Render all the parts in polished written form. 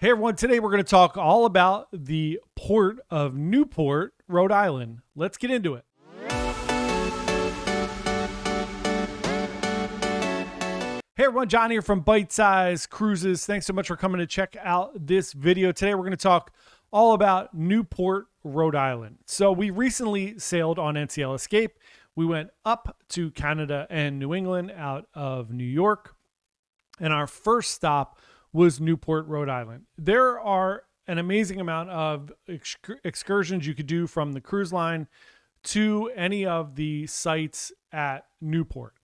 Hey everyone, today we're going to talk all about the port of Newport, Rhode Island. Let's get into it. Hey everyone, John here from Bite Size Cruises. Thanks so much for coming to check out this video. Today we're going to talk all about Newport, Rhode Island. So we recently sailed on NCL Escape. We went up to Canada and New England out of New York. And our first stop was Newport, Rhode Island. There are an amazing amount of excursions you could do from the cruise line to any of the sites at Newport.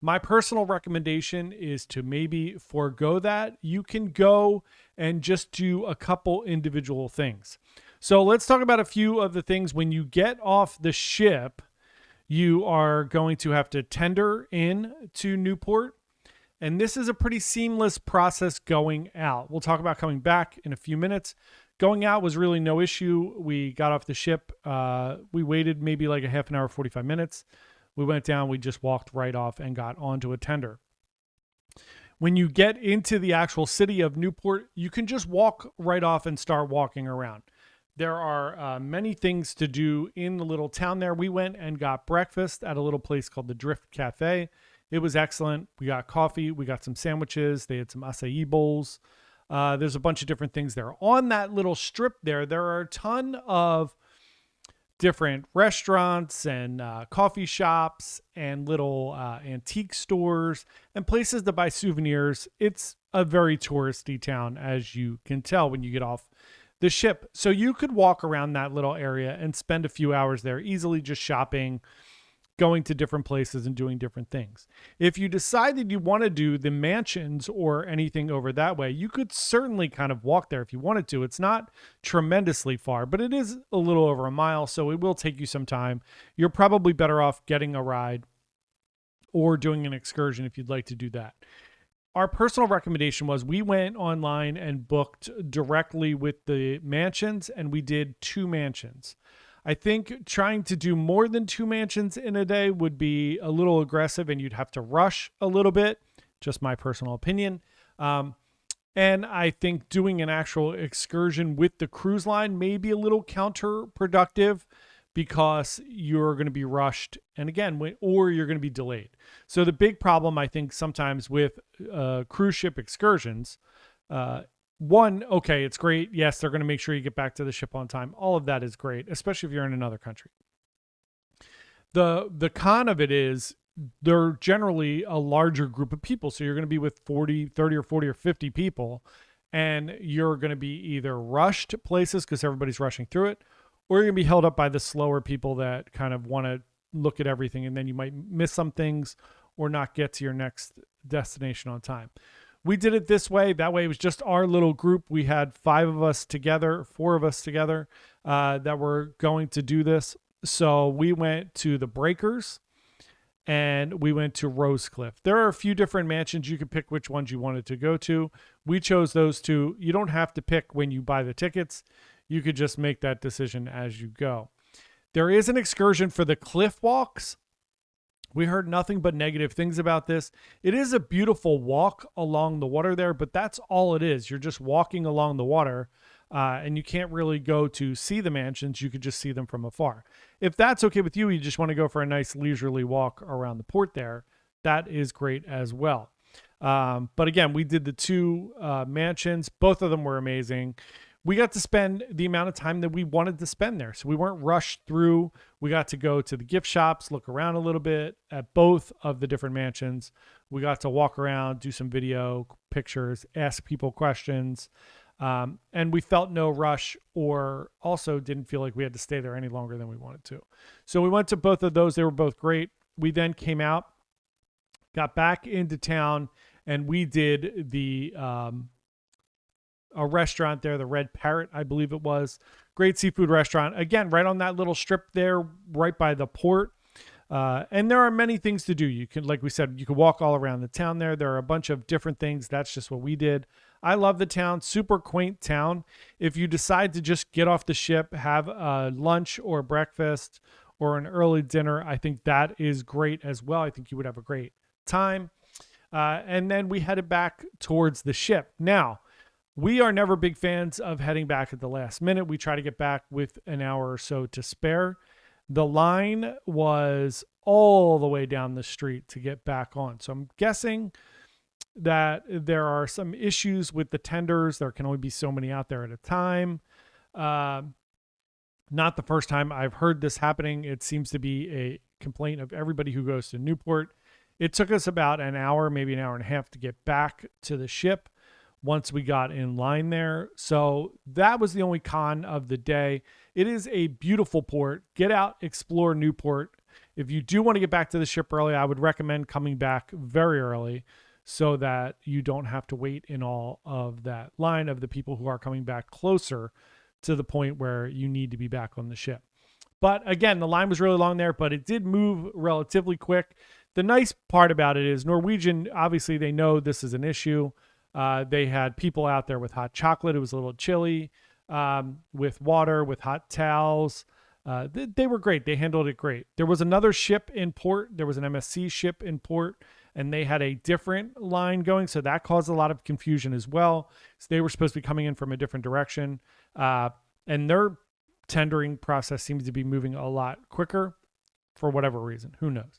My personal recommendation is to maybe forego that. You can go and just do a couple individual things. So let's talk about a few of the things. When you get off the ship, you are going to have to tender in to Newport. And this is a pretty seamless process going out. We'll talk about coming back in a few minutes. Going out was really no issue. We got off the ship. We waited maybe like a half an hour, 45 minutes. We went down. We just walked right off and got onto a tender. When you get into the actual city of Newport, you can just walk right off and start walking around. There are many things to do in the little town there. We went and got breakfast at a little place called the Drift Cafe. It was excellent. We got coffee. We got some sandwiches. They had some acai bowls. There's a bunch of different things there. On that little strip there are a ton of different restaurants and coffee shops and little antique stores and places to buy souvenirs. It's a very touristy town, as you can tell when you get off the ship. So you could walk around that little area and spend a few hours there easily just shopping, going to different places and doing different things. If you decide that you want to do the mansions or anything over that way, you could certainly kind of walk there if you wanted to. It's not tremendously far, but it is a little over a mile, so it will take you some time. You're probably better off getting a ride or doing an excursion if you'd like to do that. Our personal recommendation was we went online and booked directly with the mansions, and we did 2 mansions. I think trying to do more than 2 mansions in a day would be a little aggressive and you'd have to rush a little bit. Just my personal opinion. And I think doing an actual excursion with the cruise line may be a little counterproductive because you're going to be rushed and or you're going to be delayed. So the big problem I think sometimes with cruise ship excursions, one, okay, it's great. Yes, they're going to make sure you get back to the ship on time. All of that is great, especially if you're in another country. The con of it is they're generally a larger group of people. So you're going to be with 30 or 40 or 50 people, and you're going to be either rushed places because everybody's rushing through it, or you're going to be held up by the slower people that kind of want to look at everything, and then you might miss some things or not get to your next destination on time. We did it this way. That way it was just our little group. We had 4 of us together that were going to do this. So we went to the Breakers and we went to Rosecliff. There are a few different mansions. You could pick which ones you wanted to go to. We chose those 2. You don't have to pick when you buy the tickets. You could just make that decision as you go. There is an excursion for the cliff walks. We heard nothing but negative things about this. It is a beautiful walk along the water there, but that's all it is. You're just walking along the water, and you can't really go to see the mansions. You could just see them from afar. If that's okay with you, you just want to go for a nice leisurely walk around the port there, that is great as well. But again, we did the 2 mansions. Both of them were amazing. We got to spend the amount of time that we wanted to spend there. So we weren't rushed through. We got to go to the gift shops, look around a little bit at both of the different mansions. We got to walk around, do some video, pictures, ask people questions. And we felt no rush, or also didn't feel like we had to stay there any longer than we wanted to. So we went to both of those. They were both great. We then came out, got back into town, and we did a restaurant there, the Red Parrot, I believe it was. Great seafood restaurant. Again, right on that little strip there, right by the port. And there are many things to do. You can, like we said, you can walk all around the town there. There are a bunch of different things. That's just what we did. I love the town. Super quaint town. If you decide to just get off the ship, have a lunch or breakfast or an early dinner, I think that is great as well. I think you would have a great time. And then we headed back towards the ship. Now, We are never big fans of heading back at the last minute. We try to get back with an hour or so to spare. The line was all the way down the street to get back on. So I'm guessing that there are some issues with the tenders. There can only be so many out there at a time. Not the first time I've heard this happening. It seems to be a complaint of everybody who goes to Newport. It took us about an hour, maybe an hour and a half to get back to the ship once we got in line there. So that was the only con of the day. It is a beautiful port. Get out, explore Newport. If you do want to get back to the ship early, I would recommend coming back very early so that you don't have to wait in all of that line of the people who are coming back closer to the point where you need to be back on the ship. But again, the line was really long there, but it did move relatively quick. The nice part about it is Norwegian, obviously they know this is an issue. They had people out there with hot chocolate. It was a little chilly, with water, with hot towels. They were great. They handled it great. There was another ship in port. There was an MSC ship in port, and they had a different line going. So that caused a lot of confusion as well. So they were supposed to be coming in from a different direction. And their tendering process seems to be moving a lot quicker for whatever reason. Who knows?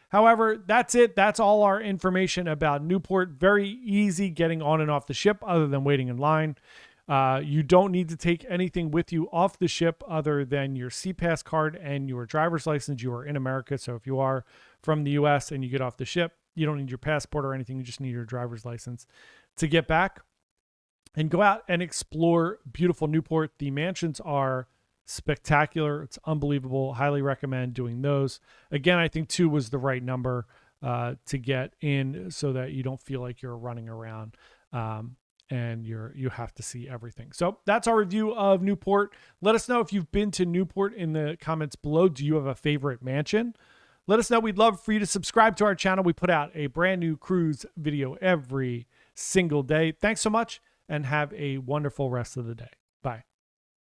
However, that's it. That's all our information about Newport. Very easy getting on and off the ship other than waiting in line. You don't need to take anything with you off the ship other than your SeaPass card and your driver's license. You are in America. So if you are from the US and you get off the ship, you don't need your passport or anything. You just need your driver's license to get back and go out and explore beautiful Newport. The mansions are spectacular. It's unbelievable. Highly recommend doing those. Again, I think 2 was the right number to get in so that you don't feel like you're running around and you have to see everything. So that's our review of Newport. Let us know if you've been to Newport in the comments below. Do you have a favorite mansion? Let us know. We'd love for you to subscribe to our channel. We put out a brand new cruise video every single day. Thanks so much and have a wonderful rest of the day. Bye.